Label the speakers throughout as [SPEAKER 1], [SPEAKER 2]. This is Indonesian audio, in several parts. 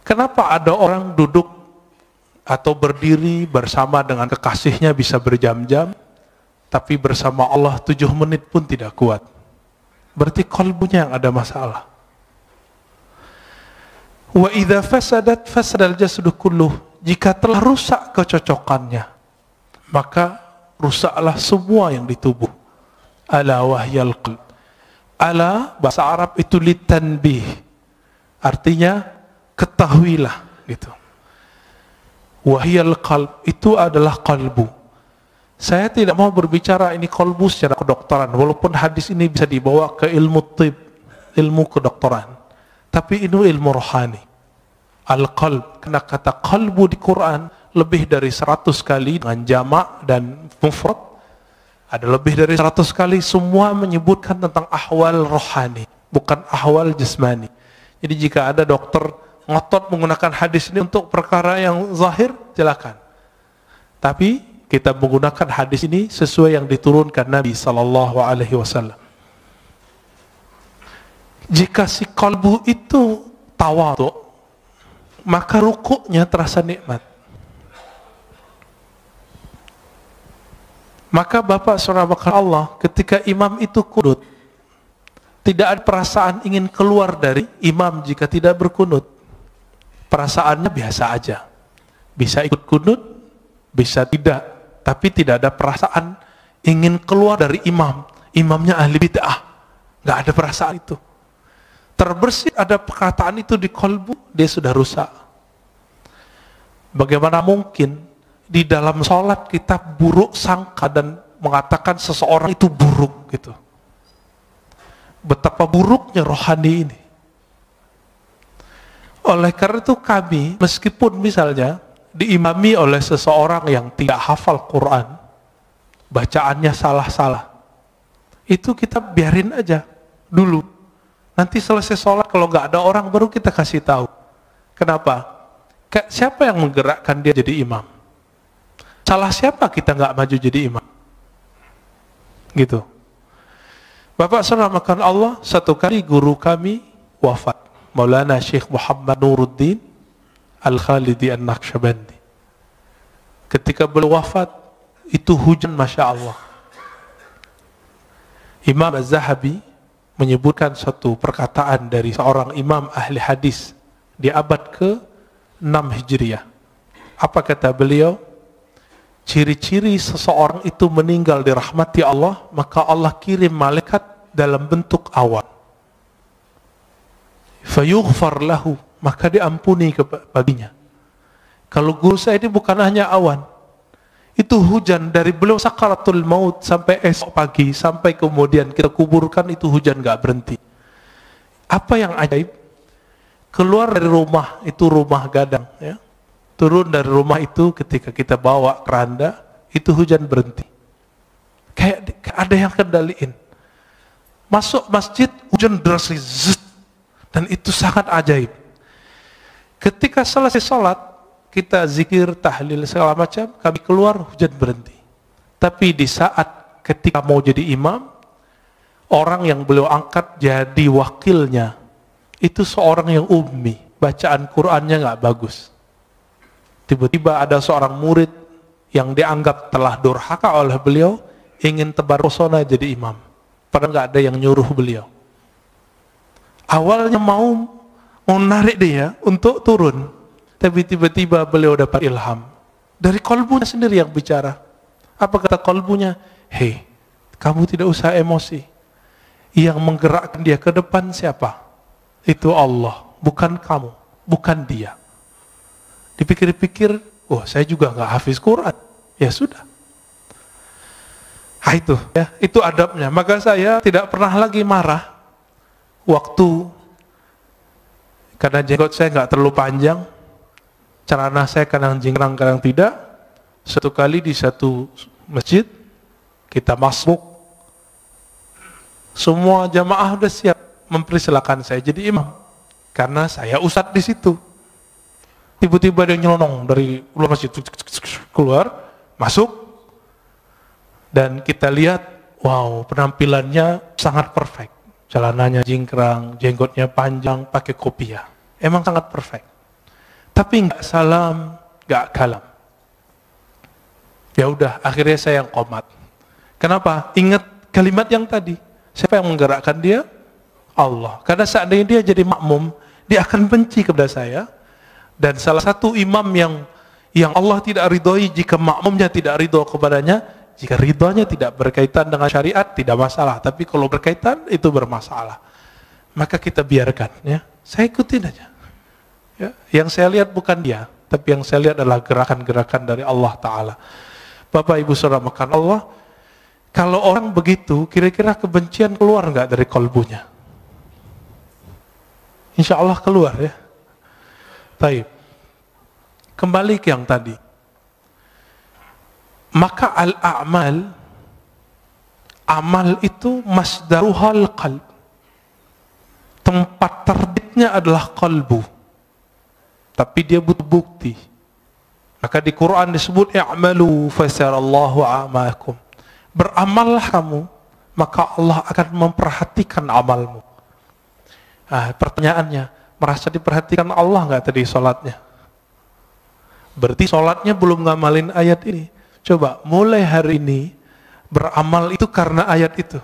[SPEAKER 1] Kenapa ada orang duduk atau berdiri bersama dengan kekasihnya bisa berjam-jam, tapi bersama Allah 7 menit pun tidak kuat? Berarti qalbunya yang ada masalah. Wa idza fasadat fasadal jasadu kulluh. Jika telah rusak kecocokannya, maka rusaklah semua yang di tubuh. Ala wahyal qalb. Ala bahasa Arab itu litanbih. Artinya ketahuilah gitu. Wahyal qalb itu adalah qalbu. Saya tidak mau berbicara ini qalbu secara kedokteran, walaupun hadis ini bisa dibawa ke ilmu tib, ilmu kedokteran. Tapi ini ilmu rohani. Al-qalb, karena kata qalbu di Quran lebih dari 100 kali dengan jamak dan mufrad. Ada lebih dari 100 kali, semua menyebutkan tentang ahwal rohani, bukan ahwal jasmani. Jadi jika ada dokter ngotot menggunakan hadis ini untuk perkara yang zahir, silakan. Tapi kita menggunakan hadis ini sesuai yang diturunkan Nabi sallallahu alaihi wasallam. Jika si kalbu itu tawadhu, maka rukuknya terasa nikmat. Maka Bapak Saudara bakal Allah, ketika imam itu kunut, tidak ada perasaan ingin keluar dari imam jika tidak berkunut. Perasaannya biasa aja. Bisa ikut kunut, bisa tidak. Tapi tidak ada perasaan ingin keluar dari imam. Imamnya ahli bid'ah. Gak ada perasaan itu. Terbersih ada perkataan itu di qalbu, dia sudah rusak. Bagaimana mungkin di dalam sholat kita buruk sangka dan mengatakan seseorang itu buruk gitu. Betapa buruknya rohani ini. Oleh karena itu kami, meskipun misalnya diimami oleh seseorang yang tidak hafal Quran, bacaannya salah-salah, itu kita biarin aja dulu. Nanti selesai sholat, kalau nggak ada orang baru kita kasih tahu. Kenapa? Siapa yang menggerakkan dia jadi imam? Salah siapa kita nggak maju jadi imam? Gitu. Bapak saudara makan Allah, satu kali guru kami wafat, Maulana Syekh Muhammad Nuruddin Al-Khalidi An-Naqsyabandi. Ketika beliau wafat, itu hujan Masya Allah. Imam Az-Zahabi menyebutkan suatu perkataan dari seorang imam ahli hadis di abad ke-6 Hijriah. Apa kata beliau? Ciri-ciri seseorang itu meninggal dirahmati Allah, maka Allah kirim malaikat dalam bentuk awan. Fayughfar lahu, maka diampuni baginya. Kalau guru saya ini bukan hanya awan, itu hujan dari beliau sakaratul maut sampai esok pagi, sampai kemudian kita kuburkan, itu hujan gak berhenti. Apa yang ajaib? Keluar dari rumah, itu rumah gadang ya. Turun dari rumah itu ketika kita bawa keranda, itu hujan berhenti. Kayak ada yang kendaliin. Masuk masjid, hujan deras, dan itu sangat ajaib. Ketika selesai sholat, kita zikir, tahlil, segala macam, kami keluar, hujan berhenti. Tapi di saat ketika mau jadi imam, orang yang beliau angkat jadi wakilnya, itu seorang yang ummi, bacaan Qur'annya nggak bagus. Tiba-tiba ada seorang murid yang dianggap telah durhaka oleh beliau, ingin tebar pesona jadi imam. Padahal nggak ada yang nyuruh beliau. Awalnya mau narik dia untuk turun, tapi tiba-tiba beliau dapat ilham. Dari kolbunya sendiri yang bicara. Apa kata kolbunya? Hei, kamu tidak usah emosi. Yang menggerakkan dia ke depan siapa? Itu Allah, bukan kamu, bukan dia. Dipikir-pikir, oh saya juga nggak hafiz Quran. Ya sudah. Nah itu, ya, itu adabnya. Maka saya tidak pernah lagi marah waktu, karena jenggot saya nggak terlalu panjang, celana saya kadang jingkrang, kadang tidak. Satu kali di satu masjid, kita masuk, semua jamaah udah siap mempersilakan saya jadi imam, karena saya ustadz di situ. Tiba-tiba dia nyelonong dari luar masjid, keluar, masuk, dan kita lihat, wow, penampilannya sangat perfect. Celananya jingkrang, jenggotnya panjang, pakai kopiah. Emang sangat perfect. tapi nggak salam, nggak kalam. Ya udah, akhirnya saya yang qomat. Kenapa? Ingat kalimat yang tadi. Siapa yang menggerakkan dia? Allah. Karena seandainya dia jadi makmum, dia akan benci kepada saya. Dan salah satu imam yang Allah tidak ridhoi jika makmumnya tidak ridho kepadanya, jika ridhonya tidak berkaitan dengan syariat, tidak masalah. Tapi kalau berkaitan, itu bermasalah. Maka kita biarkan, ya. Saya ikutin aja. Ya. Yang saya lihat bukan dia, tapi yang saya lihat adalah gerakan-gerakan dari Allah Ta'ala. Bapak Ibu Saudara makan Allah, kalau orang begitu, kira-kira kebencian keluar nggak dari kalbunya? Insya Allah keluar, ya. Baik. Kembali ke yang tadi. Maka al-a'mal, amal itu masdaruhal qalb. Tempat terbitnya adalah kalbu. Tapi dia butuh bukti. Maka di Quran disebut i'malu fasarallahu a'makum. Beramallah kamu, maka Allah akan memperhatikan amalmu. Pertanyaannya, merasa diperhatikan Allah nggak tadi sholatnya? Berarti sholatnya belum ngamalin ayat ini. Coba, mulai hari ini, beramal itu karena ayat itu.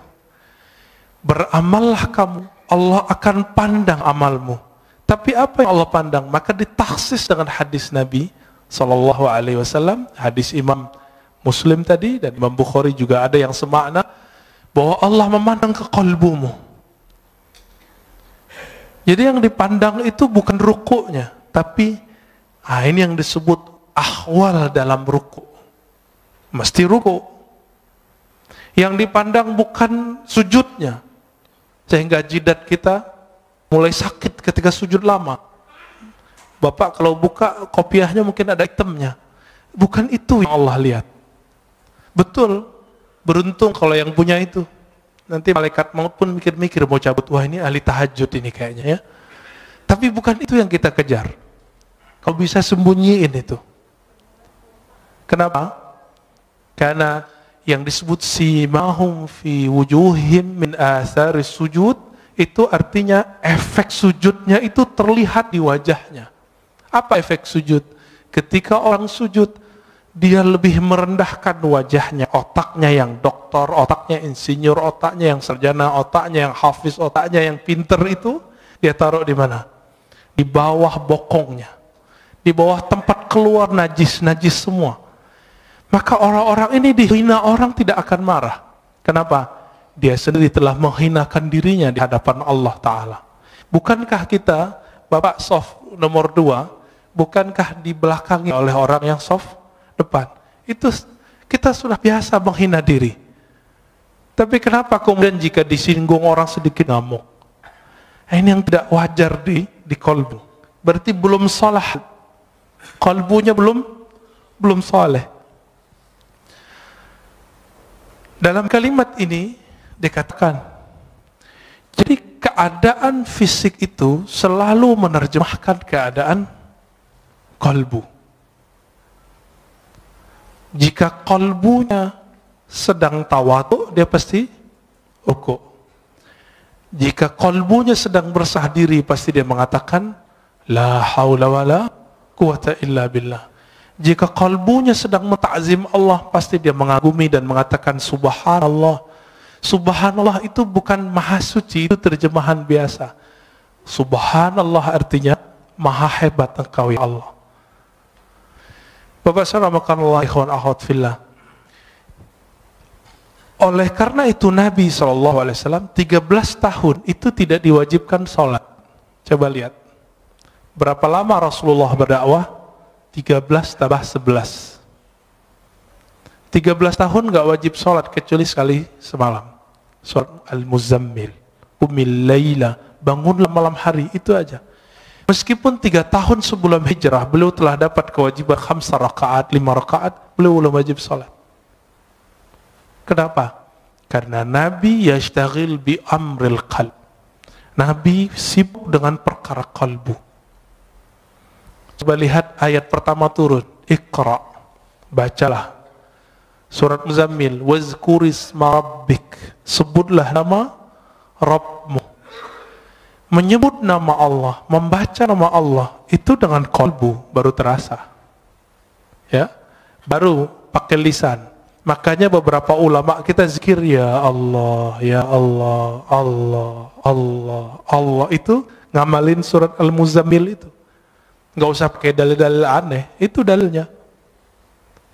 [SPEAKER 1] Beramallah kamu, Allah akan pandang amalmu. Tapi apa yang Allah pandang? Maka ditaksis dengan hadis Nabi Sallallahu Alaihi Wasallam, hadis Imam Muslim tadi dan Imam Bukhari juga ada yang semakna, bahwa Allah memandang ke kalbumu. Jadi yang dipandang itu bukan rukuknya, tapi ini yang disebut ahwal dalam rukuk. Mesti rukuk. Yang dipandang bukan sujudnya, sehingga jidat kita mulai sakit ketika sujud lama. Bapak kalau buka kopiahnya mungkin ada hitamnya. Bukan itu yang Allah lihat. Betul, beruntung kalau yang punya itu. Nanti malaikat maut pun mikir-mikir mau cabut. Wah, ini ahli tahajud ini kayaknya, ya. Tapi bukan itu yang kita kejar. Kau bisa sembunyiin itu. Kenapa? Karena yang disebut simahum fi wujuhim min atharis sujud, itu artinya efek sujudnya itu terlihat di wajahnya. Apa efek sujud? Ketika orang sujud, dia lebih merendahkan wajahnya, otaknya yang doktor, otaknya insinyur, otaknya yang sarjana, otaknya yang hafiz, otaknya yang pinter itu, dia taruh di mana? Di bawah bokongnya. Di bawah tempat keluar najis semua. Maka orang-orang ini dihina orang tidak akan marah. Kenapa? Dia sendiri telah menghinakan dirinya di hadapan Allah Ta'ala. Bukankah kita, Bapak soft nomor 2, bukankah dibelakangi oleh orang yang soft depan? Itu kita sudah biasa menghina diri. Tapi kenapa kemudian jika disinggung orang sedikit ngamuk? Ini yang tidak wajar di kalbu. Berarti belum salah. Kalbunya belum saleh. Dalam kalimat ini dikatakan, jadi keadaan fisik itu selalu menerjemahkan keadaan kalbu. Jika kalbunya sedang tawadu, dia pasti rukuk. Jika kalbunya sedang bersah diri, pasti dia mengatakan la haula wala quwata illa billah. Jika kalbunya sedang menta'zim Allah, pasti dia mengagumi dan mengatakan subhanallah. Subhanallah itu bukan maha suci, itu terjemahan biasa. Subhanallah artinya maha hebat engkau ya Allah. Bapak saudara makanallah ikhwan akhwat fillah. Oleh karena itu Nabi SAW 13 tahun itu tidak diwajibkan sholat. Coba lihat. Berapa lama Rasulullah berdakwah? 13 tambah 11. 13 tahun gak wajib sholat kecuali sekali semalam. Surat Al-Muzammil. Qumil laila, bangunlah malam hari, itu aja. Meskipun 3 tahun sebelum hijrah, beliau telah dapat kewajiban 5 rakaat, 5 rakaat, beliau belum wajib sholat. Kenapa? Karena Nabi yashtaghil bi amril qalb. Nabi sibuk dengan perkara kalbu. Coba lihat ayat pertama turun. Iqra, bacalah. Surat Muzammil, wazkurisma rabbik, sebutlah nama Rabbmu. Menyebut nama Allah, membaca nama Allah, itu dengan kolbu baru terasa. Ya, baru pakai lisan. Makanya beberapa ulama kita zikir ya Allah, ya Allah, Allah, Allah, Allah, itu ngamalin surat Al-Muzammil itu. Nggak usah pakai dalil-dalil aneh, itu dalilnya.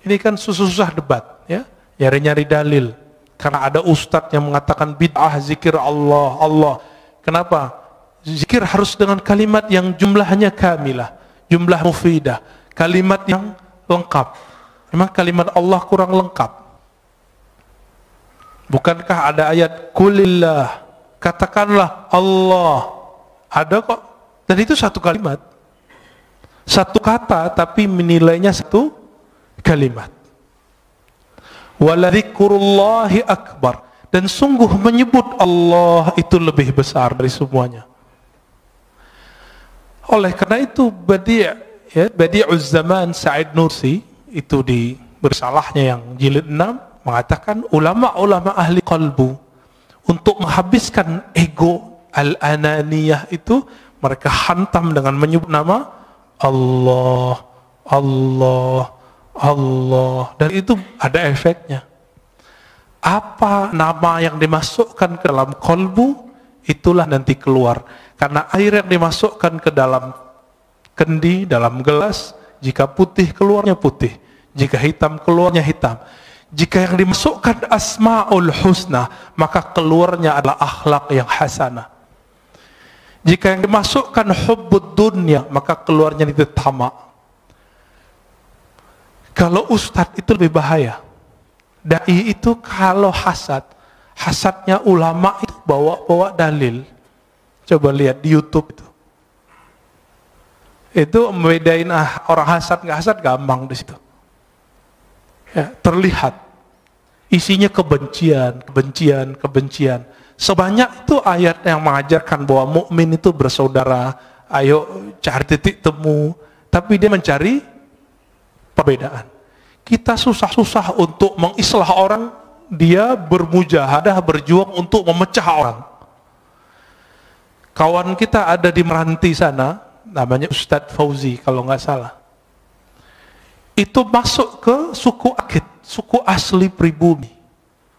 [SPEAKER 1] Ini kan susah-susah debat, ya, nyari-nyari dalil. Karena ada ustadz yang mengatakan bid'ah zikir Allah, Allah. Kenapa? Zikir harus dengan kalimat yang jumlahnya kamilah, jumlah mufidah, kalimat yang lengkap. Memang kalimat Allah kurang lengkap. Bukankah ada ayat kulillah, katakanlah Allah. Ada kok. Dan itu satu kalimat. Satu kata tapi menilainya satu kalimat. Waladzikrullahi akbar. Dan sungguh menyebut Allah itu lebih besar dari semuanya. Oleh karena itu Badi'uz Zaman Sa'id Nursi itu di bersalahnya yang jilid 6 mengatakan ulama-ulama ahli qalbu untuk menghabiskan ego al-ananiyah itu mereka hantam dengan menyebut nama Allah, Allah, Allah, dan itu ada efeknya. Apa nama yang dimasukkan ke dalam qalbu, itulah nanti keluar. Karena air yang dimasukkan ke dalam kendi, dalam gelas, jika putih keluarnya putih, jika hitam keluarnya hitam. Jika yang dimasukkan asma'ul husna, maka keluarnya adalah akhlak yang hasanah. Jika yang dimasukkan hubbud dunya, maka keluarnya itu tamak. Kalau ustadz itu lebih bahaya. Dai itu kalau hasad, hasadnya ulama itu bawa dalil. Coba lihat di YouTube itu. Itu membedain orang hasad nggak hasad gampang di situ. Ya, terlihat isinya kebencian, kebencian, kebencian. Sebanyak itu ayat yang mengajarkan bahwa mukmin itu bersaudara. Ayo cari titik temu. Tapi dia mencari perbedaan. Kita susah-susah untuk mengislah orang, dia bermujahadah, berjuang untuk memecah orang. Kawan kita ada di Meranti sana, namanya Ustadz Fauzi kalau nggak salah. Itu masuk ke suku Akit, suku asli pribumi,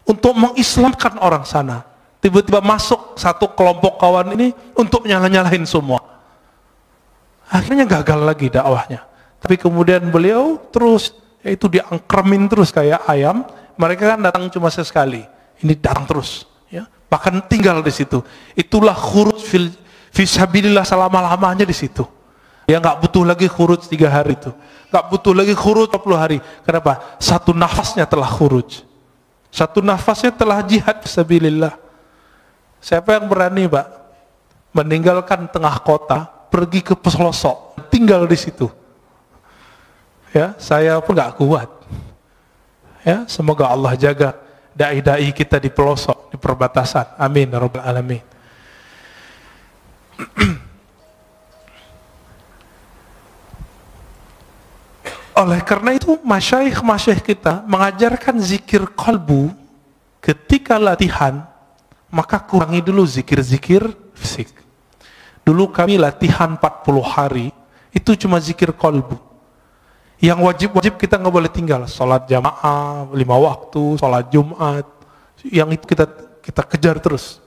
[SPEAKER 1] untuk mengislamkan orang sana. Tiba-tiba masuk satu kelompok kawan ini untuk nyala-nyalahin semua. Akhirnya gagal lagi dakwahnya. Tapi kemudian beliau terus, yaitu diangkremin terus kayak ayam. Mereka kan datang cuma sekali, ini datang terus. Ya, bahkan tinggal di situ. Itulah khuruj fisabilillah selama-lamanya di situ. Ya nggak butuh lagi khuruj 3 hari itu, nggak butuh lagi khuruj 40 hari. Kenapa? Satu nafasnya telah khuruj, satu nafasnya telah jihad fisabilillah. Siapa yang berani, Pak, meninggalkan tengah kota, pergi ke pelosok, tinggal di situ? Ya, saya pun nggak kuat. Ya, semoga Allah jaga dai-dai kita di pelosok, di perbatasan. Amin ya rabbal alamin. Oleh karena itu masyayikh kita mengajarkan zikir qalbu. Ketika latihan, maka kurangi dulu zikir-zikir fisik. Dulu kami latihan 40 hari, itu cuma zikir qalbu. Yang wajib-wajib kita nggak boleh tinggal. Sholat jamaah 5 waktu, sholat Jumat, yang itu kita kejar terus.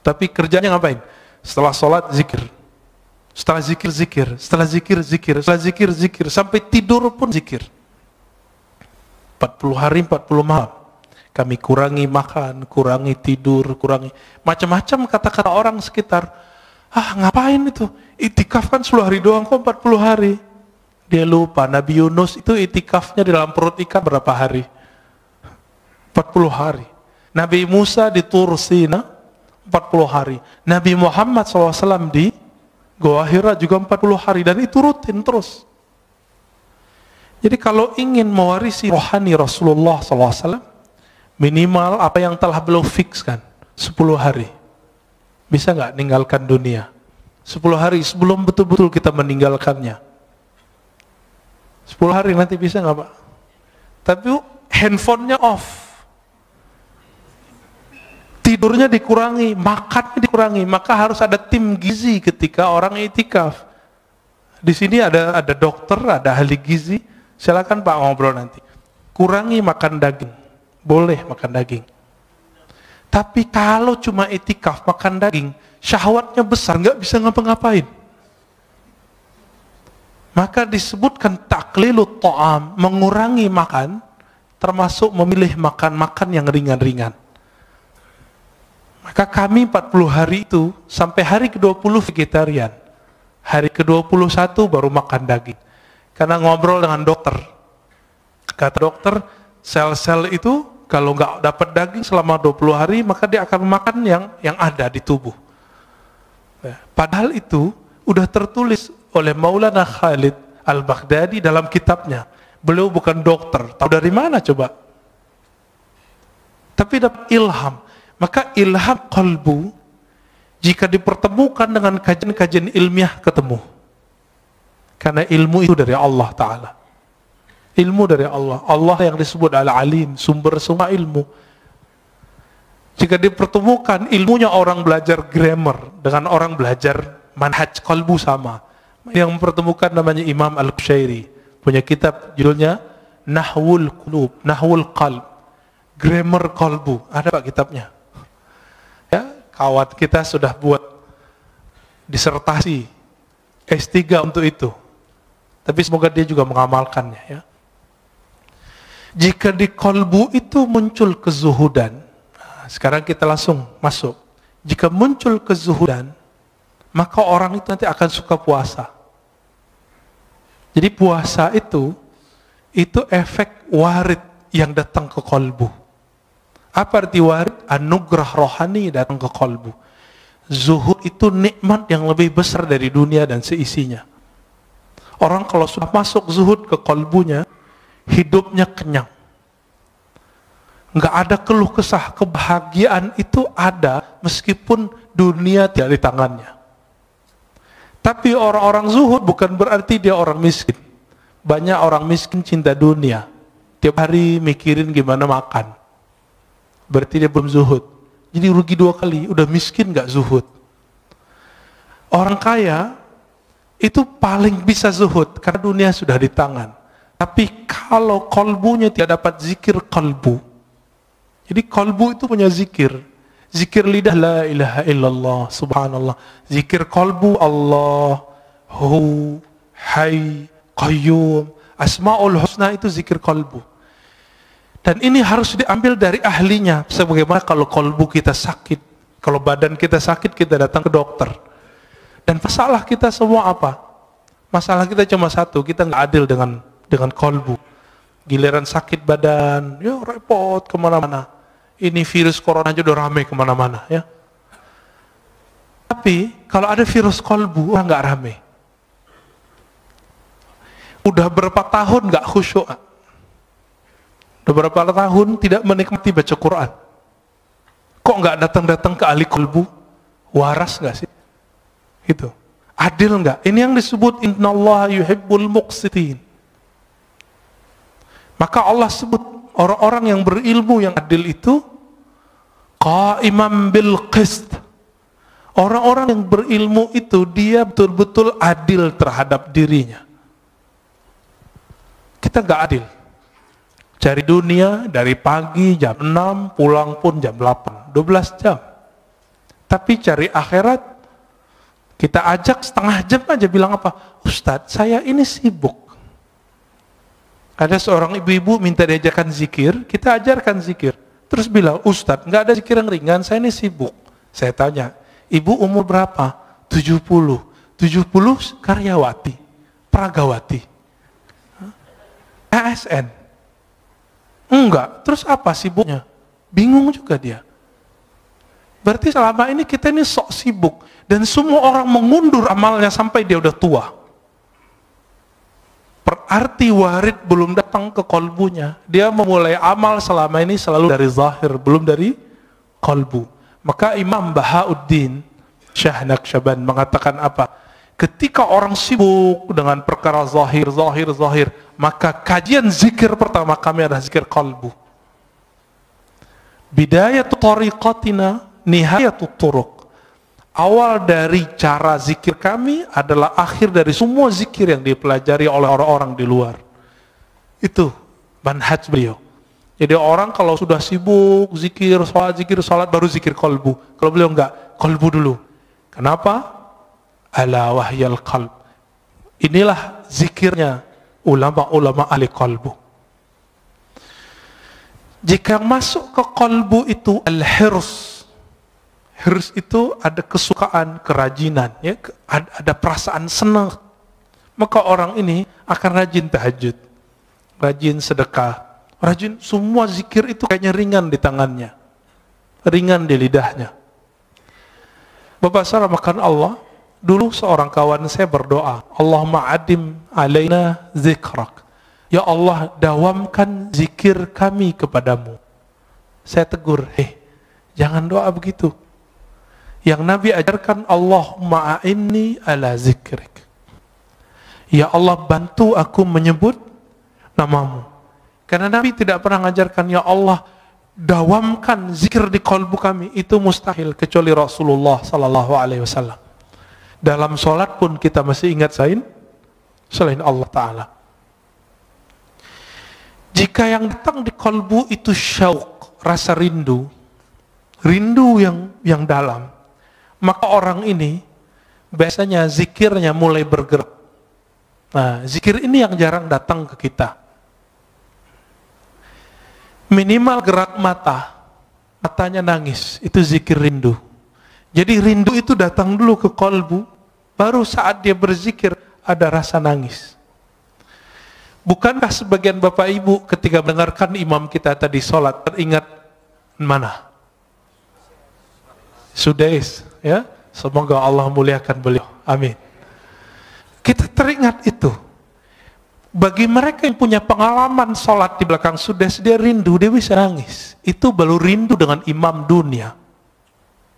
[SPEAKER 1] Tapi kerjanya ngapain? Setelah sholat zikir, setelah zikir zikir, setelah zikir zikir, setelah zikir zikir, sampai tidur pun zikir. 40 hari 40 malam. Kami kurangi makan, kurangi tidur, kurangi macam-macam kata-kata orang sekitar. Ngapain itu? Itikaf kan 10 hari doang kok 40 hari. Dia lupa Nabi Yunus itu itikafnya di dalam perut ikan berapa hari? 40 hari. Nabi Musa di Tur Sina 40 hari. Nabi Muhammad SAW di Goa Hira juga 40 hari. Dan itu rutin terus. Jadi kalau ingin mewarisi rohani Rasulullah SAW, minimal apa yang telah beliau fikskan 10 hari. Bisa nggak ninggalkan dunia 10 hari sebelum betul-betul kita meninggalkannya? 10 hari nanti bisa nggak, Pak? Tapi handphonenya off. tidurnya dikurangi, makannya dikurangi, maka harus ada tim gizi ketika orang itikaf. Di sini ada dokter, ada ahli gizi, silakan Pak ngobrol nanti. Kurangi makan daging, boleh makan daging. Tapi kalau cuma itikaf makan daging, syahwatnya besar, nggak bisa ngapa-ngapain. Maka disebutkan taklilut ta'am, mengurangi makan, termasuk memilih makan-makan yang ringan-ringan. Maka kami 40 hari itu, sampai hari ke-20 vegetarian. Hari ke-21 baru makan daging. Karena ngobrol dengan dokter. Kata dokter, sel-sel itu kalau nggak dapat daging selama 20 hari, maka dia akan makan yang ada di tubuh. Padahal itu udah tertulis oleh Maulana Khalid Al-Baghdadi dalam kitabnya. Beliau bukan dokter, tahu dari mana coba? Tapi dapat ilham. Maka ilham qalbu, jika dipertemukan dengan kajian-kajian ilmiah, ketemu. Karena ilmu itu dari Allah Ta'ala. Ilmu dari Allah. Allah yang disebut Al-Alim, sumber semua ilmu. Jika dipertemukan ilmunya orang belajar grammar dengan orang belajar manhaj qalbu sama. Yang mempertemukan namanya Imam Al-Qushairi, punya kitab judulnya Nahwul Qulub, Nahwul Qalb, Grammar Qalbu. Ada Pak kitabnya. Ya, kawan kita sudah buat disertasi S3 untuk itu. Tapi semoga dia juga mengamalkannya ya. Jika di qalbu itu muncul kezuhudan, sekarang kita langsung masuk. Jika muncul kezuhudan, maka orang itu nanti akan suka puasa. Jadi puasa itu efek warid yang datang ke qalbu. Apa arti warid? Anugerah rohani datang ke qalbu. Zuhud itu nikmat yang lebih besar dari dunia dan seisinya. Orang kalau sudah masuk zuhud ke qalbunya, hidupnya kenyang. Nggak ada keluh kesah, kebahagiaan itu ada meskipun dunia tidak di tangannya. Tapi orang-orang zuhud bukan berarti dia orang miskin. Banyak orang miskin cinta dunia. Tiap hari mikirin gimana makan. Berarti dia belum zuhud. Jadi rugi 2 kali, udah miskin nggak zuhud. Orang kaya itu paling bisa zuhud karena dunia sudah di tangan. Tapi kalau kolbunya tidak dapat zikir kalbu, jadi kalbu itu punya zikir. Zikir lidah la ilaha illallah, subhanallah. Zikir kalbu Allah, hu, hay, qayyum. Asma'ul husna itu zikir kalbu. Dan ini harus diambil dari ahlinya. Sebagaimana kalau kalbu kita sakit, kalau badan kita sakit, kita datang ke dokter. Dan masalah kita semua apa? Masalah kita cuma satu, kita nggak adil dengan kalbu. Giliran sakit badan, ya repot kemana-mana. Ini virus corona aja udah rame kemana-mana ya. Tapi kalau ada virus kalbu, nggak rame. Udah berapa tahun nggak khusyuk? Udah berapa tahun tidak menikmati baca Quran? Kok nggak datang-datang ke ahli kalbu? Waras nggak sih? Itu adil nggak? Ini yang disebut innallaha yuhibbul muqsitin. Maka Allah sebut orang-orang yang berilmu yang adil itu qa'iman bil qist. Orang-orang yang berilmu itu dia betul-betul adil terhadap dirinya. Kita nggak adil. Cari dunia dari pagi jam 6, pulang pun jam 8, 12 jam. Tapi cari akhirat, kita ajak setengah jam aja bilang apa? Ustadz, saya ini sibuk. Ada seorang ibu-ibu minta diajarkan zikir, kita ajarkan zikir. Terus bilang, Ustadz, nggak ada zikir yang ringan, saya ini sibuk. Saya tanya, ibu umur berapa? 70. 70 karyawati, pragawati. ASN. Enggak, terus apa sibuknya? Bingung juga dia. Berarti selama ini kita ini sok sibuk. Dan semua orang mengundur amalnya sampai dia udah tua. Berarti warid belum datang ke kolbunya. Dia memulai amal selama ini selalu dari zahir, belum dari kolbu. Maka Imam Bahauddin Syah Naqsyaband mengatakan apa? Ketika orang sibuk dengan perkara zahir, maka kajian zikir pertama kami adalah zikir kolbu. Bidayatu tariqatina nihayatu turuq. Awal dari cara zikir kami adalah akhir dari semua zikir yang dipelajari oleh orang-orang di luar. Itu manhaj beliau. Jadi orang kalau sudah sibuk zikir salat baru zikir qalbu. Kalau beliau enggak, qalbu dulu. Kenapa? Ala wahyal qalb. Inilah zikirnya ulama-ulama ahli qalbu. Jika masuk ke qalbu itu al-hirs. Hirs itu ada kesukaan, kerajinan, ya, ada perasaan senang. Maka orang ini akan rajin tahajud, rajin sedekah, rajin semua zikir itu kayaknya ringan di tangannya, ringan di lidahnya. Bapak saudara makan Allah, dulu seorang kawan saya berdoa, Allahumma adim alaina zikrak. Ya Allah, dawamkan zikir kami kepadamu. Saya tegur, jangan doa begitu. Yang Nabi ajarkan, Allahumma a'inni ala zikrik. Ya Allah, bantu aku menyebut namamu. Karena Nabi tidak pernah mengajarkan, ya Allah, dawamkan zikir di kalbu kami. Itu mustahil, kecuali Rasulullah SAW. Dalam sholat pun kita masih ingat selain Allah Ta'ala. Jika yang datang di kalbu itu syauq, rasa rindu yang dalam, maka orang ini biasanya zikirnya mulai bergerak. Nah, zikir ini yang jarang datang ke kita. Minimal gerak matanya nangis, itu zikir rindu. Jadi rindu itu datang dulu ke kalbu, baru saat dia berzikir ada rasa nangis. Bukankah sebagian Bapak Ibu ketika mendengarkan imam kita tadi sholat teringat mana? Sudais, ya. Semoga Allah muliakan beliau. Amin. Kita teringat itu. Bagi mereka yang punya pengalaman sholat di belakang Sudais, dia rindu, dia bisa nangis. Itu baru rindu dengan imam dunia.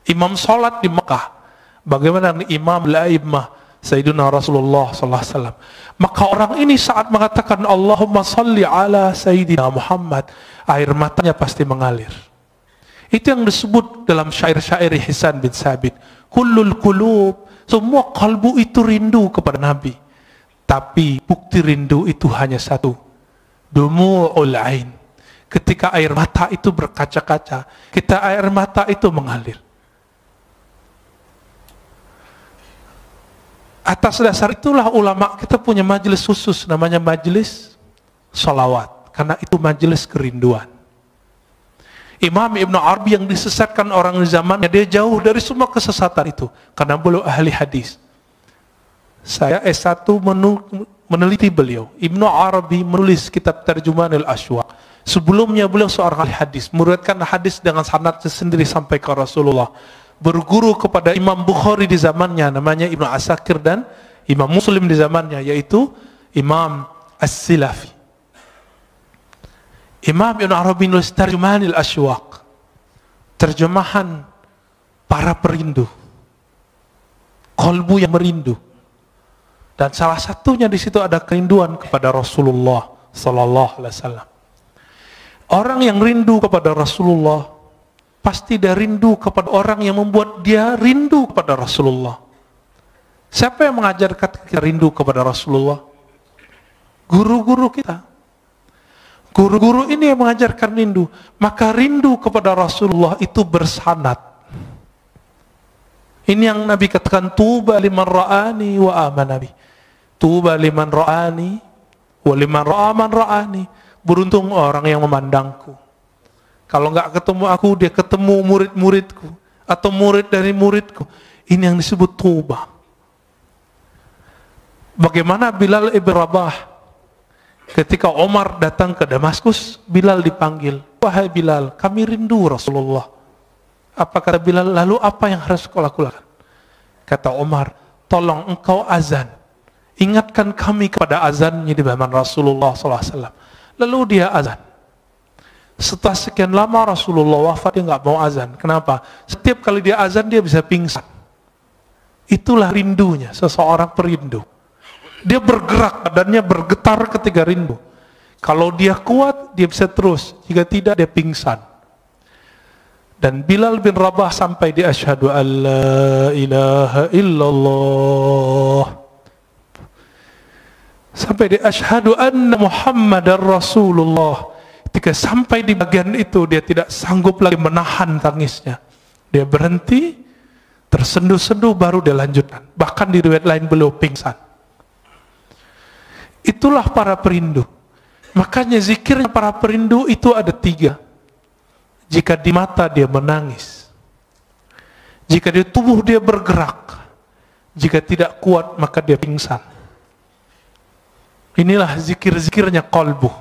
[SPEAKER 1] Imam sholat di Mekah. Bagaimana imam al-a'immah Sayyidina Rasulullah SAW. Maka orang ini saat mengatakan Allahumma salli ala Sayyidina Muhammad, air matanya pasti mengalir. Itu yang disebut dalam syair-syair Hisan bin Sabit, kullul qulub, semua kalbu itu rindu kepada Nabi. Tapi bukti rindu itu hanya satu, dumu'ul ain. Ketika air mata itu berkaca-kaca, air mata itu mengalir. Atas dasar itulah ulama kita punya majelis khusus, namanya majelis sholawat, karena itu majelis kerinduan. Imam Ibn Arabi yang disesatkan orang di zamannya, dia jauh dari semua kesesatan itu, karena beliau ahli hadis. Saya S1 meneliti beliau. Ibn Arabi menulis kitab Tarjumanul Ashwaq. Sebelumnya beliau seorang ahli hadis, meriwayatkan hadis dengan sanadnya sendiri sampai ke Rasulullah. Berguru kepada Imam Bukhari di zamannya, namanya Ibnu Asakir, dan Imam Muslim di zamannya, yaitu Imam As-Silafi. Imam Ibn Arabi nulis Tarjumanul Ashwaq, terjemahan para perindu, kalbu yang merindu. Dan salah satunya di situ ada kerinduan kepada Rasulullah Sallallahu Alaihi Wasallam. Orang yang rindu kepada Rasulullah pasti dia rindu kepada orang yang membuat dia rindu kepada Rasulullah. Siapa yang mengajarkan kita rindu kepada Rasulullah? Guru-guru kita. Guru-guru ini yang mengajarkan rindu. Maka rindu kepada Rasulullah itu bersanad. Ini yang Nabi katakan, tuba liman ra'ani wa amanabi. Tuba liman ra'ani wa liman ra'aman ra'ani. Beruntung orang yang memandangku. Kalau nggak ketemu aku, dia ketemu murid-muridku atau murid dari muridku. Ini yang disebut tuba. Bagaimana Bilal ibn Rabah ketika Omar datang ke Damaskus, Bilal dipanggil. Wahai Bilal, kami rindu Rasulullah. Apa kata Bilal? Lalu apa yang harus kau lakukan? Kata Omar, tolong engkau azan. Ingatkan kami kepada azannya di zaman Rasulullah SAW. Lalu dia azan. Setelah sekian lama Rasulullah wafat, dia nggak mau azan. Kenapa? Setiap kali dia azan dia bisa pingsan. Itulah rindunya seseorang perindu. Dia bergerak, badannya bergetar ketika rindu. Kalau dia kuat, dia bisa terus. Jika tidak, dia pingsan. Dan Bilal bin Rabah sampai di asyhadu an la ilaha illallah, sampai di asyhadu anna Muhammadar Rasulullah. Ketika sampai di bagian itu, dia tidak sanggup lagi menahan tangisnya. Dia berhenti, tersenduh-senduh, baru dia lanjutkan. Bahkan di riwayat lain beliau pingsan. Itulah para perindu. Makanya zikirnya para perindu itu ada 3. Jika di mata dia menangis, jika di tubuh dia bergerak, jika tidak kuat maka dia pingsan. Inilah zikir-zikirnya qalbu.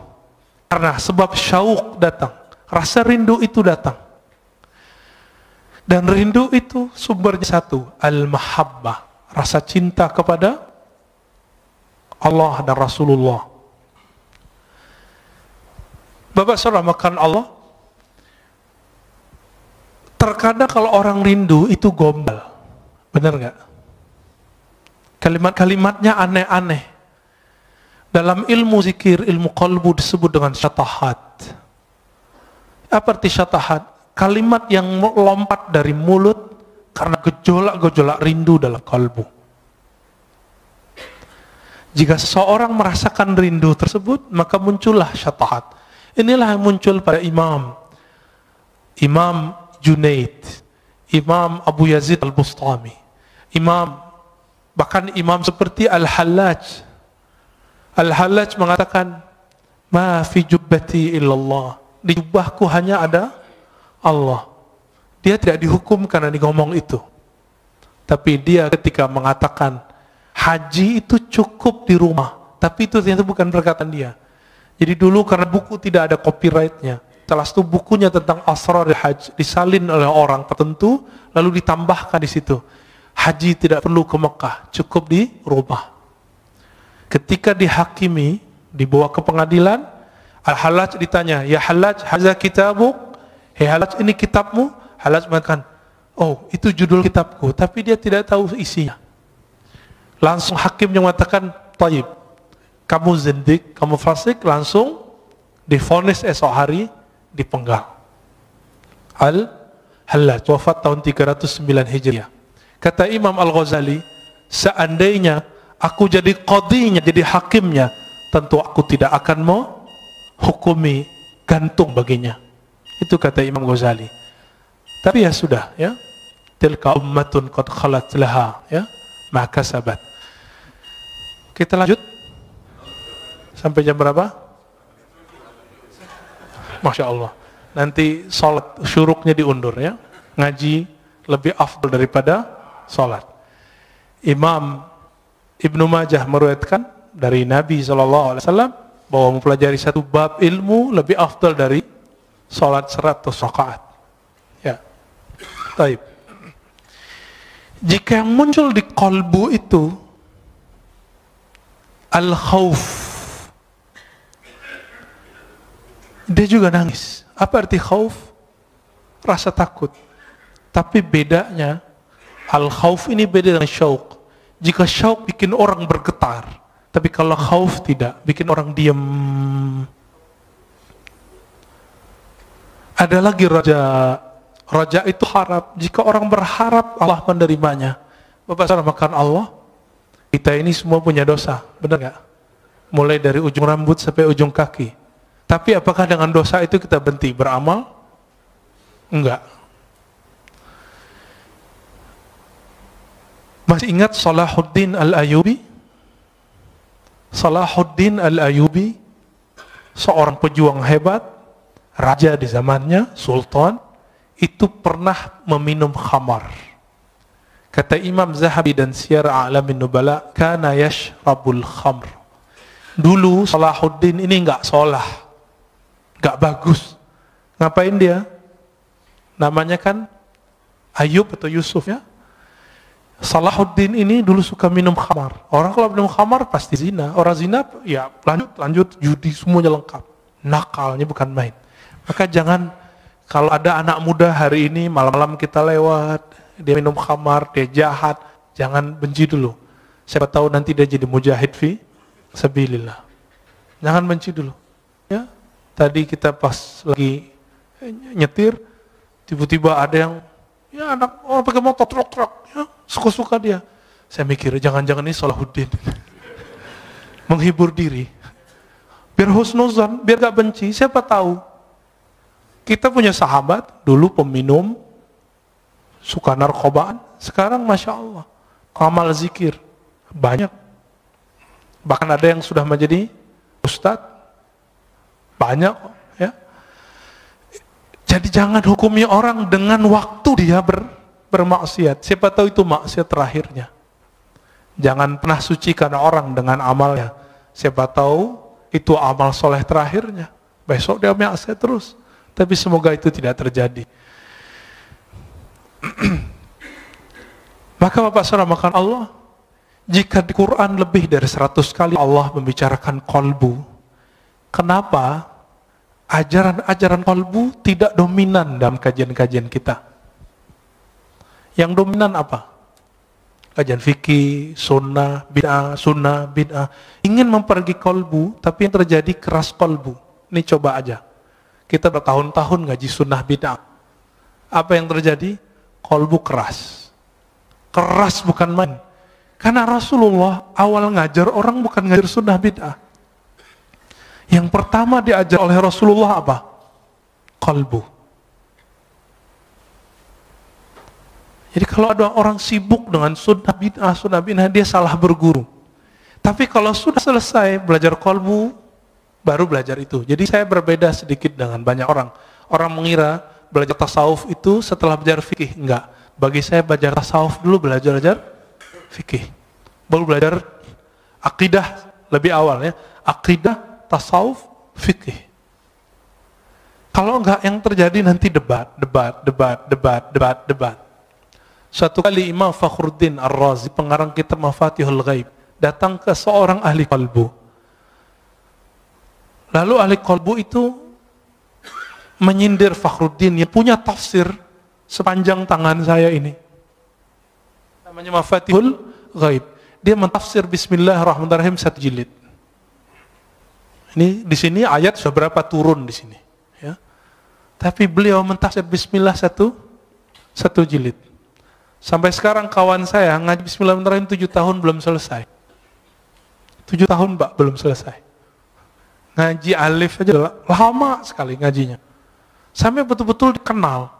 [SPEAKER 1] Karena sebab syauq datang, rasa rindu itu datang. Dan rindu itu sumbernya satu, al-mahabbah, rasa cinta kepada Allah dan Rasulullah. Bapak saudara makan Allah, terkadang kalau orang rindu itu gombal, benar nggak? Kalimat-kalimatnya aneh-aneh. Dalam ilmu zikir, ilmu qalbu disebut dengan syatahat. Apa arti syatahat? Kalimat yang lompat dari mulut karena gejolak-gejolak rindu dalam kalbu. Jika seseorang merasakan rindu tersebut, maka muncullah syatahat. Inilah yang muncul pada Imam Junaid, Imam Abu Yazid Al-Bustami, bahkan imam seperti Al-Hallaj. Al-Hallaj mengatakan, ma fi jubbati illallah, di jubahku hanya ada Allah. Dia tidak dihukum karena ngomong itu. Tapi dia ketika mengatakan haji itu cukup di rumah, tapi itu ternyata bukan perkataan dia. Jadi dulu karena buku tidak ada copyrightnya, setelah itu bukunya tentang asrar haji disalin oleh orang tertentu, lalu ditambahkan di situ, haji tidak perlu ke Mekah, cukup di rumah. Ketika dihakimi, dibawa ke pengadilan, Al-Hallaj ditanya, ya Hallaj, haza kitabuk, hei Hallaj, ini kitabmu? Hallaj mengatakan, oh itu judul kitabku, tapi dia tidak tahu isinya. Langsung hakimnya mengatakan, taib, kamu zindik, kamu fasik, langsung divonis esok hari dipenggal. Al-Hallaj wafat tahun 309 Hijriah. Kata Imam Al-Ghazali, seandainya aku jadi qadhinya, jadi hakimnya, tentu aku tidak akan menghukumi gantung baginya. Itu kata Imam Ghazali. Tapi ya sudah, ya. Tilka ummatun qad khalat laha, ya, ma kasabat. Kita lanjut. Sampai jam berapa? Masya Allah. Nanti sholat syuruknya diundur, ya. Ngaji lebih afdal daripada sholat. Imam Ibnu Majah meriwayatkan dari Nabi SAW bahwa mempelajari satu bab ilmu lebih afdal dari sholat 100 rakaat. Ya. Taib. Jika yang muncul di qalbu itu al-khawf, dia juga nangis. Apa arti khauf? Rasa takut. Tapi bedanya, al-khawf ini beda dengan syauq. Jika syauq bikin orang bergetar, tapi kalau khauf tidak, bikin orang diam. Ada lagi raja. Raja itu harap. Jika orang berharap, Allah menerimanya. Bapak saudara makan Allah, kita ini semua punya dosa, benar gak? Mulai dari ujung rambut sampai ujung kaki. Tapi apakah dengan dosa itu kita berhenti beramal? Enggak. Masih ingat Salahuddin Al-Ayyubi? Salahuddin Al-Ayyubi, seorang pejuang hebat, raja di zamannya, sultan, itu pernah meminum khamar. Kata Imam Zahabi dan Siyar A'lamin Nubala, kana yashrabul khamr. Dulu Salahuddin ini enggak sholah, enggak bagus. Ngapain dia? Namanya kan Ayub atau Yusuf, ya. Salahuddin ini dulu suka minum khamar. Orang kalau minum khamar pasti zina. Orang zina ya lanjut judi, semuanya lengkap. Nakalnya bukan main. Maka jangan, kalau ada anak muda hari ini malam-malam kita lewat, dia minum khamar, dia jahat, jangan benci dulu. Siapa tahu nanti dia jadi mujahid fi sabilillah. Jangan benci dulu. Ya, tadi kita pas lagi nyetir, Tiba-tiba ada yang, ya anak orang pakai motor truk-truk, ya suka-suka dia. Saya mikir, jangan-jangan ini Salahuddin. Menghibur diri. Biar husnuzan, biar gak benci, siapa tahu. Kita punya sahabat, dulu peminum, suka narkobaan, sekarang Masya Allah, amal zikir, banyak. Bahkan ada yang sudah menjadi ustadz, banyak ya. Jadi jangan hukumi orang dengan waktu dia bermaksiat. Siapa tahu itu maksiat terakhirnya. Jangan pernah sucikan orang dengan amalnya. Siapa tahu itu amal soleh terakhirnya. Besok dia maksiat terus. Tapi semoga itu tidak terjadi. Maka Bapak Saudara makan Allah, jika di Quran lebih dari 100 kali Allah membicarakan kolbu, kenapa ajaran-ajaran kolbu tidak dominan dalam kajian-kajian kita? Yang dominan apa? Kajian fikih, sunnah, bid'ah. Ingin mempergi kolbu, tapi yang terjadi keras kolbu. Ini coba aja. Kita bertahun-tahun ngaji sunnah bid'ah. Apa yang terjadi? Kolbu keras. Keras bukan main. Karena Rasulullah awal ngajar orang bukan ngajar sunnah bid'ah. Yang pertama diajar oleh Rasulullah apa? Kolbu. Jadi kalau ada orang sibuk dengan sunnah bid'ah, dia salah berguru. Tapi kalau sudah selesai belajar kolbu, baru belajar itu. Jadi saya berbeda sedikit dengan banyak orang. Orang mengira belajar tasawuf itu setelah belajar fikih. Enggak. Bagi saya belajar tasawuf dulu, belajar fikih. Baru belajar akidah lebih awal ya. Akidah, tasawuf, fikih. Kalau enggak yang terjadi nanti debat. Suatu kali Imam Fakhruddin Ar-Razi, pengarang kitab Mafatihul Ghaib, datang ke seorang ahli qalbu. Lalu ahli qalbu itu menyindir Fakhruddin yang punya tafsir sepanjang tangan saya ini. Namanya Mafatihul Ghaib. Dia mentafsir Bismillahirrahmanirrahim 1 jilid. Ini di sini ayat sudah berapa turun di sini, ya. Tapi beliau mentafsir Bismillah 1 jilid. Sampai sekarang kawan saya ngaji Bismillahirrahmanirrahim 7 tahun belum selesai. 7 tahun Pak belum selesai. Ngaji alif aja lama sekali ngajinya. Sampai betul-betul dikenal.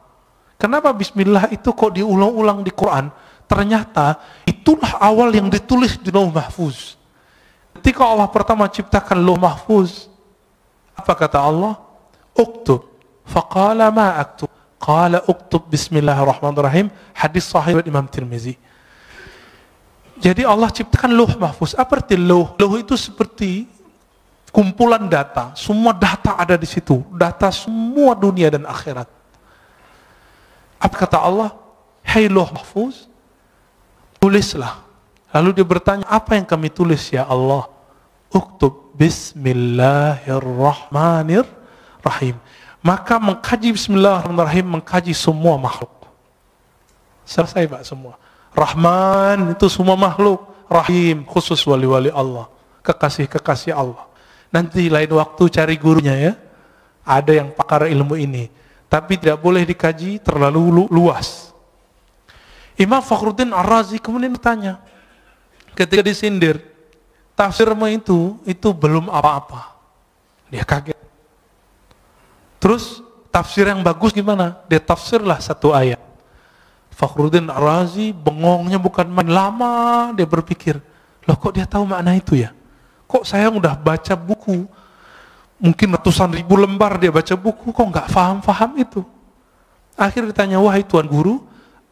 [SPEAKER 1] Kenapa Bismillah itu kok diulang-ulang di Quran? Ternyata itulah awal yang ditulis di Lauh Mahfuz. Ketika Allah pertama ciptakan Lauh Mahfuz, apa kata Allah? Uktub. Faqala ma aktub. Qala uktub Bismillahirrahmanirrahim. Hadis sahih Imam Tirmizi. Jadi Allah ciptakan Lauh Mahfuz. Apa arti lauh? Lauh itu seperti kumpulan data, semua data ada di situ, data semua dunia dan akhirat. Apa kata Allah? Hai Lauh Mahfuz, tulislah. Lalu dia bertanya, apa yang kami tulis ya Allah? Uktub Bismillahirrahmanirrahim. Maka mengkaji Bismillahirrahmanirrahim, mengkaji semua makhluk. Selesai Pak semua. Rahman itu semua makhluk, Rahim khusus wali-wali Allah, kekasih-kekasih Allah. Nanti lain waktu cari gurunya ya. Ada yang pakar ilmu ini. Tapi tidak boleh dikaji terlalu luas. Imam Fakhruddin Ar-Razi kemudian bertanya. Ketika disindir, tafsirmu itu belum apa-apa. Dia kaget. Terus tafsir yang bagus gimana? Dia tafsirlah 1 ayat. Fakhruddin Ar-Razi bengongnya bukan main, lama dia berpikir. Loh kok dia tahu makna itu ya? Kok saya udah baca buku, mungkin ratusan ribu lembar dia baca buku, kok nggak paham itu? Akhirnya ditanya, wahai Tuan Guru,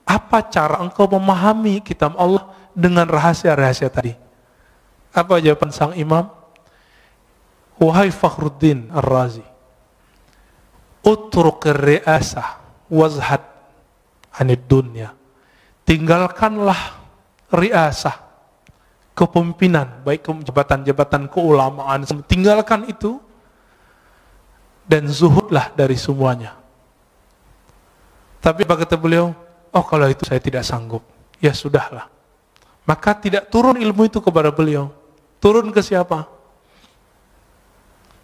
[SPEAKER 1] apa cara engkau memahami kitab Allah dengan rahasia-rahasia tadi? Apa jawaban sang imam? Wahai Fakhruddin Ar-Razi, utruk ri'asah wazhad anid dunya. Tinggalkanlah ri'asah, kepemimpinan, baik jabatan-jabatan keulamaan, tinggalkan itu dan zuhudlah dari semuanya. Tapi apa kata beliau? Oh kalau itu saya tidak sanggup. Ya sudahlah. Maka tidak turun ilmu itu kepada beliau. Turun ke siapa?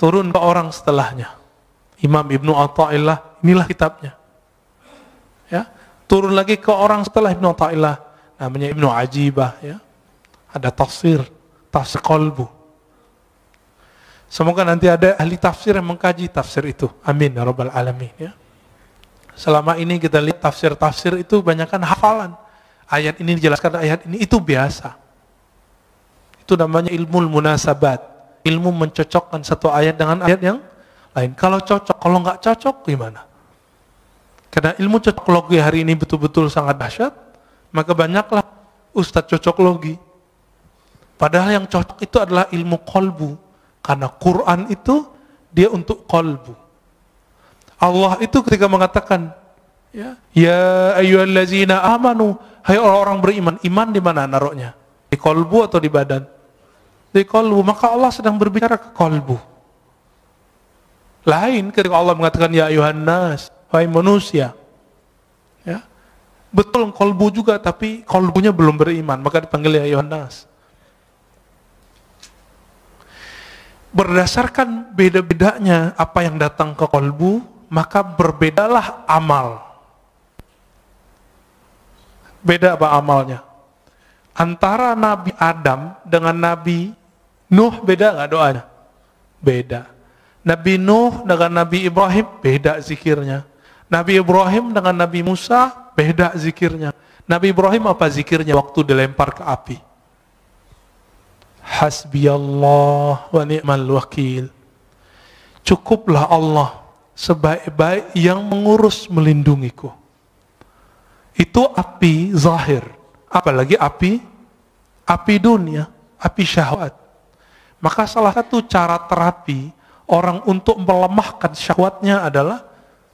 [SPEAKER 1] Turun ke orang setelahnya. Imam Ibnu Athaillah, inilah kitabnya. Ya, turun lagi ke orang setelah Ibnu Athaillah, namanya Ibnu Ajibah, ya. Ada tafsir qalbu. Semoga nanti ada ahli tafsir yang mengkaji tafsir itu. Amin ya rabbal alamin, ya. Selama ini kita lihat tafsir itu banyakkan hafalan. Ayat ini dijelaskan, ayat ini, itu biasa. Itu namanya ilmu munasabat. Ilmu mencocokkan satu ayat dengan ayat yang lain. Kalau cocok, kalau nggak cocok gimana? Karena ilmu cocok logi hari ini betul-betul sangat dahsyat, maka banyaklah ustadz cocok logi. Padahal yang cocok itu adalah ilmu qalbu. Karena Quran itu dia untuk qalbu. Allah itu ketika mengatakan, ya ayyuhallazina amanu, hai orang-orang beriman, iman di mana naruhnya? Di qalbu atau di badan? Di qalbu. Maka Allah sedang berbicara ke qalbu. Lain ketika Allah mengatakan ya ayuhan nas, wahai manusia. Ya. Betul qalbu juga, tapi qalbunya belum beriman, maka dipanggil ya ayuhan nas. Berdasarkan beda-bedanya apa yang datang ke qalbu, maka berbedalah amal. Beda apa amalnya? Antara Nabi Adam dengan Nabi Nuh beda nggak doanya? Beda. Nabi Nuh dengan Nabi Ibrahim beda zikirnya. Nabi Ibrahim dengan Nabi Musa beda zikirnya. Nabi Ibrahim apa zikirnya waktu dilempar ke api? Hasbiyallah wa ni'mal wakil. Cukuplah Allah sebaik-baik yang mengurus melindungiku. Itu api zahir. Apalagi api dunia, api syahwat. Maka salah satu cara terapi orang untuk melemahkan syahwatnya adalah,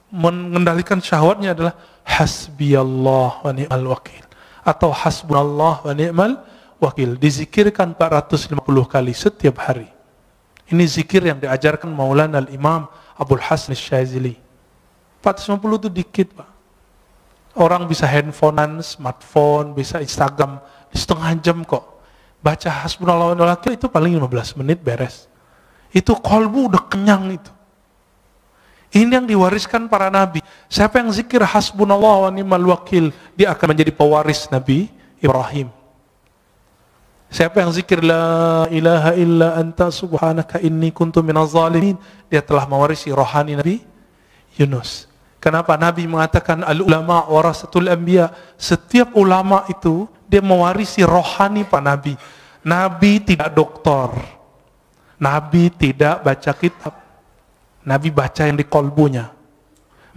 [SPEAKER 1] mengendalikan syahwatnya adalah hasbiyallah wa ni'mal wakil, atau hasbunallah wa ni'mal wakil. Dizikirkan 450 kali setiap hari. Ini zikir yang diajarkan Maulana al-Imam Abdul Hasan Syazili. 450 itu dikit, Pak. Orang bisa handphonean, smartphone, bisa Instagram di setengah jam kok. Baca hasbunallah wa ni'mal wakil itu paling 15 menit beres. Itu qalbu udah kenyang itu. Ini yang diwariskan para nabi. Siapa yang zikir hasbunallah wa ni'mal wakil, dia akan menjadi pewaris Nabi Ibrahim. Siapa yang zikir la ilaha illa anta subhanaka inni kuntu minaz zalimin, dia telah mewarisi rohani Nabi Yunus. Kenapa Nabi mengatakan al-ulama warasatul anbiya? Setiap ulama itu dia mewarisi rohani Pak Nabi. Nabi tidak doktor. Nabi tidak baca kitab. Nabi baca yang di kolbunya.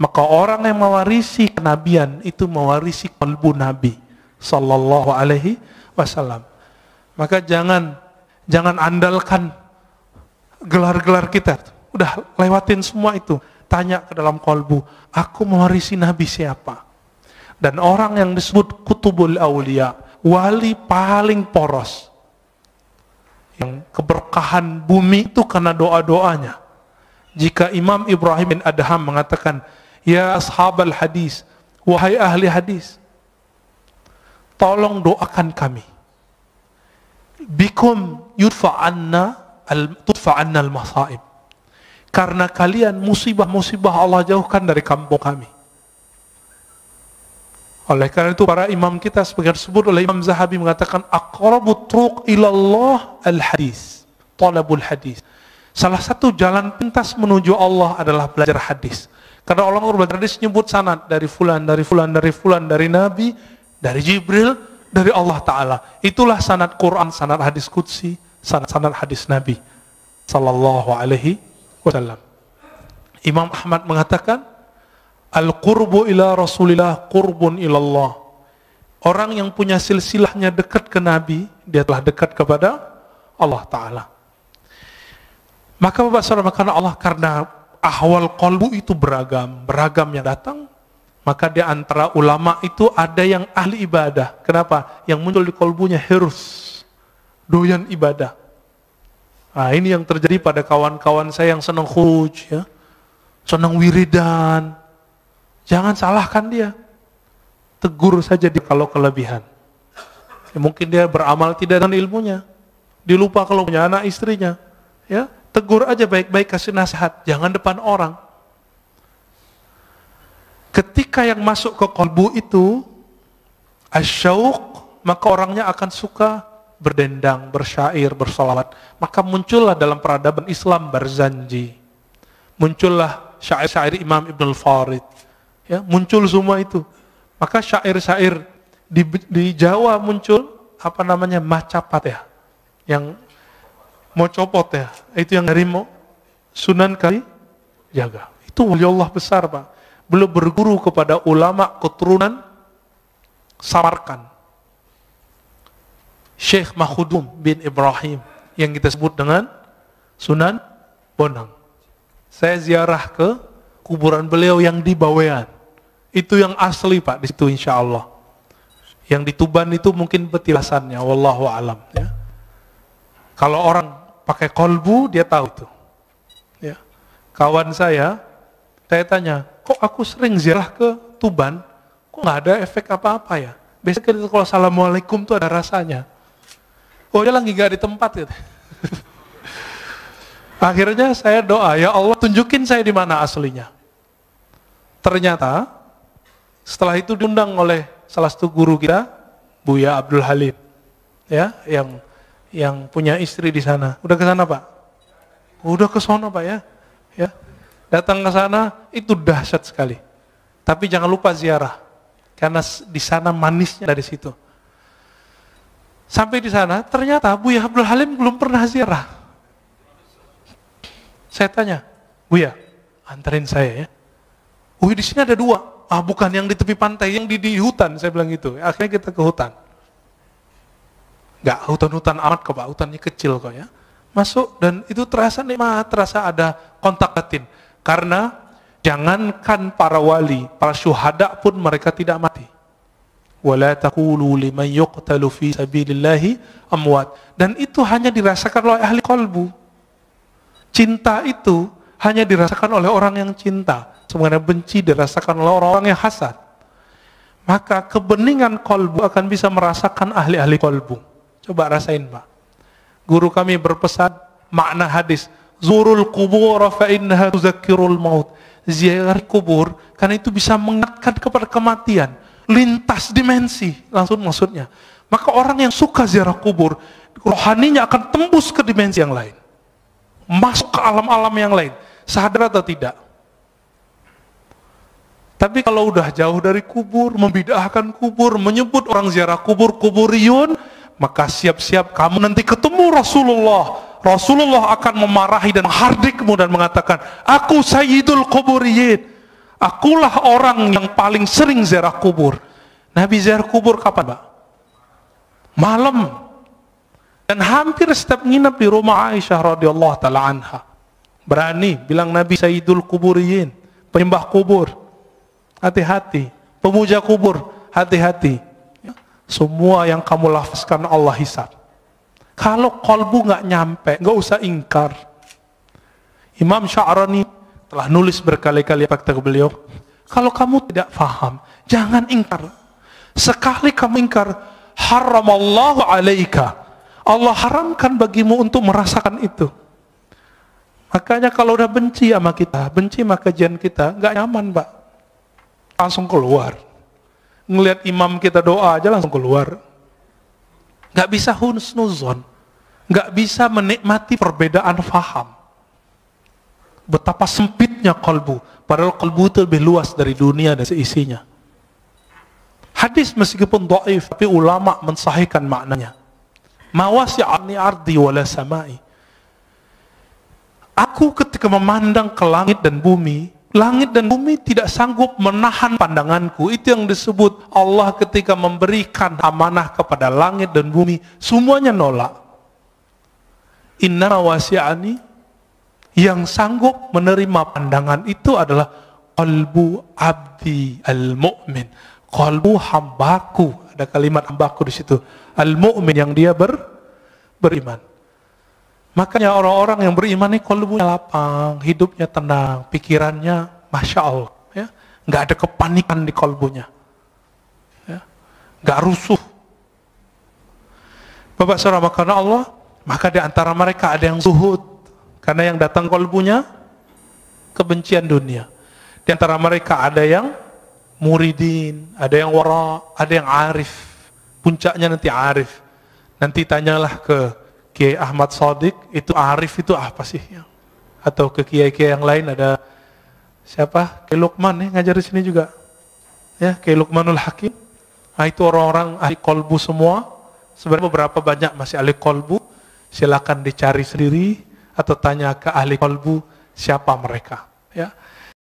[SPEAKER 1] Maka orang yang mewarisi kenabian itu mewarisi kolbu Nabi sallallahu alaihi wasallam. Maka jangan andalkan gelar-gelar kita. Udah lewatin semua itu. Tanya ke dalam kolbu, aku mewarisi Nabi siapa? Dan orang yang disebut kutubul awliya, wali paling poros, yang keberkahan bumi itu karena doa-doanya. Jika Imam Ibrahim bin Adham mengatakan, ya ashabal hadis, wahai ahli hadis, tolong doakan kami. Bikum tudfa'anna al-masaib. Karena kalian musibah-musibah Allah jauhkan dari kampung kami. Oleh karena itu para imam kita sebagian disebut oleh Imam Zahabi mengatakan aqrabut turuq ilallah al-hadis, talabul hadis. Salah satu jalan pintas menuju Allah adalah belajar hadis. Karena Allah belajar hadis nyebut sanad dari fulan, dari fulan, dari fulan, dari Nabi, dari Jibril, dari Allah Ta'ala. Itulah sanad Quran, sanad hadis qudsi, sanad hadis Nabi sallallahu alaihi wasallam. Imam Ahmad mengatakan al-qurbu ila Rasulillah qurbun ilallah. Orang yang punya silsilahnya dekat ke Nabi, dia telah dekat kepada Allah Ta'ala. Maka Bapak Saudara, karena ahwal qalbu itu beragam yang datang, maka di antara ulama itu ada yang ahli ibadah. Kenapa? Yang muncul di qalbunya hirs, doyan ibadah. Nah, ini yang terjadi pada kawan-kawan saya yang senang khuruj, ya, senang wiridan. Jangan salahkan dia, tegur saja dia kalau kelebihan. Ya, mungkin dia beramal tidak dengan ilmunya, dilupa kalau punya anak istrinya, ya, tegur aja baik-baik, kasih nasihat, jangan depan orang. Ketika yang masuk ke kolbu itu asyauq, maka orangnya akan suka berdendang, bersyair, bersolawat. Maka muncullah dalam peradaban Islam Barzanji, muncullah syair-syair Imam Ibn al-Farid, ya, muncul semua itu. Maka syair-syair di Jawa muncul apa namanya, macapat ya, yang mau copot ya, itu yang dari Sunan Kalijaga. Itu waliullah besar, Pak. Beliau berguru kepada ulama keturunan Samarkand, Syekh Mahudum bin Ibrahim, yang kita sebut dengan Sunan Bonang. Saya ziarah ke kuburan beliau yang di Bawean. Itu yang asli, Pak, di situ insya Allah. Yang di Tuban itu mungkin petilasannya, wallahu alam. Ya. Kalau orang pakai kolbu, dia tahu itu. Ya. Kawan saya tanya, kok aku sering ziarah ke Tuban, kok nggak ada efek apa-apa ya? Biasanya kalau assalamualaikum tuh ada rasanya. Oh, dia lagi nggak di tempat gitu. Akhirnya saya doa, ya Allah tunjukin saya di mana aslinya. Ternyata setelah itu diundang oleh salah satu guru kita, Buya Abdul Halim, ya, yang punya istri di sana. Udah ke sana, Pak? Udah ke sana, Pak, ya. Ya. Datang ke sana itu dahsyat sekali. Tapi jangan lupa ziarah, karena di sana manisnya dari situ. Sampai di sana ternyata Buya Abdul Halim belum pernah ziarah. Saya tanya, Buya, anterin saya ya. Di sini ada 2. Bukan yang di tepi pantai, yang di hutan. Saya bilang gitu. Akhirnya kita ke hutan. Enggak hutan-hutan amat kok, Pak. Hutannya kecil kok ya. Masuk dan itu terasa nikmat, terasa ada kontak batin. Karena jangankan para wali, para syuhada pun mereka tidak mati. Wala taqulu liman yuqtalu fi sabilillahi amwat. Dan itu hanya dirasakan oleh ahli qalbu. Cinta itu hanya dirasakan oleh orang yang cinta. Sebenarnya benci dirasakan oleh orang-orang yang hasad. Maka kebeningan qalbu akan bisa merasakan ahli-ahli qalbu. Coba rasain, Pak. Guru kami berpesan makna hadis, zurul qubur fa innaha tuzakkirul maut. Ziarah kubur karena itu bisa mengingatkan kepada kematian, lintas dimensi langsung maksudnya. Maka orang yang suka ziarah kubur, rohaninya akan tembus ke dimensi yang lain, masuk ke alam-alam yang lain, sadar atau tidak. Tapi kalau udah jauh dari kubur, membid'ahkan kubur, menyebut orang ziarah kubur kuburiyun, maka siap-siap kamu nanti ketemu Rasulullah. Rasulullah akan memarahi dan menghardikmu dan mengatakan, aku sayyidul kuburiyin, akulah orang yang paling sering ziarah kubur. Nabi ziarah kubur kapan, Pak? Malam. Dan hampir setiap nginep di rumah Aisyah radhiyallahu taala anha. Berani bilang Nabi sayyidul kuburiyin, penyembah kubur. Hati-hati, pemuja kubur, hati-hati. Semua yang kamu lafazkan Allah hisab. Kalau kolbu nggak nyampe, nggak usah ingkar. Imam Sya'rani telah nulis berkali-kali apa kata beliau, kalau kamu tidak faham, jangan ingkar. Sekali kamu ingkar, haramallahu alaika, Allah haramkan bagimu untuk merasakan itu. Makanya kalau udah benci sama kita, benci sama kajian kita, nggak nyaman, Pak. Langsung keluar. Ngelihat imam kita doa aja langsung keluar. Nggak bisa husnuzon, nggak bisa menikmati perbedaan faham. Betapa sempitnya kalbu, padahal kalbu itu lebih luas dari dunia dan seisinya. Hadis meskipun dhaif, tapi ulama mensahihkan maknanya. Mawasi'ani ardi wala samai. Aku ketika memandang ke langit dan bumi tidak sanggup menahan pandanganku. Itu yang disebut Allah ketika memberikan amanah kepada langit dan bumi, semuanya nolak. Inna wasi'ani, yang sanggup menerima pandangan itu adalah qalbu abdi al-mu'min, qalbu hambaku. Ada kalimat hambaku di situ, al-mu'min, yang dia beriman. Makanya orang-orang yang beriman ini qalbunya lapang, hidupnya tenang, pikirannya Masya Allah, ya, nggak ada kepanikan di qalbunya, ya, nggak rusuh. Bapak saudara, karena Allah, maka di antara mereka ada yang zuhud, karena yang datang qalbunya kebencian dunia. Di antara mereka ada yang muridin, ada yang wara, ada yang arif. Puncaknya nanti arif. Nanti tanyalah ke Kiai Ahmad Shadiq, itu arif itu apa sih? Atau ke kiai-kiai yang lain, ada siapa? Kiai Luqman ngajar di sini juga. Ya, Kiai Luqmanul Hakim. Nah, itu orang-orang ahli kolbu semua. Sebenarnya beberapa banyak masih ahli kolbu. Silakan dicari sendiri atau tanya ke ahli kolbu siapa mereka. Ya,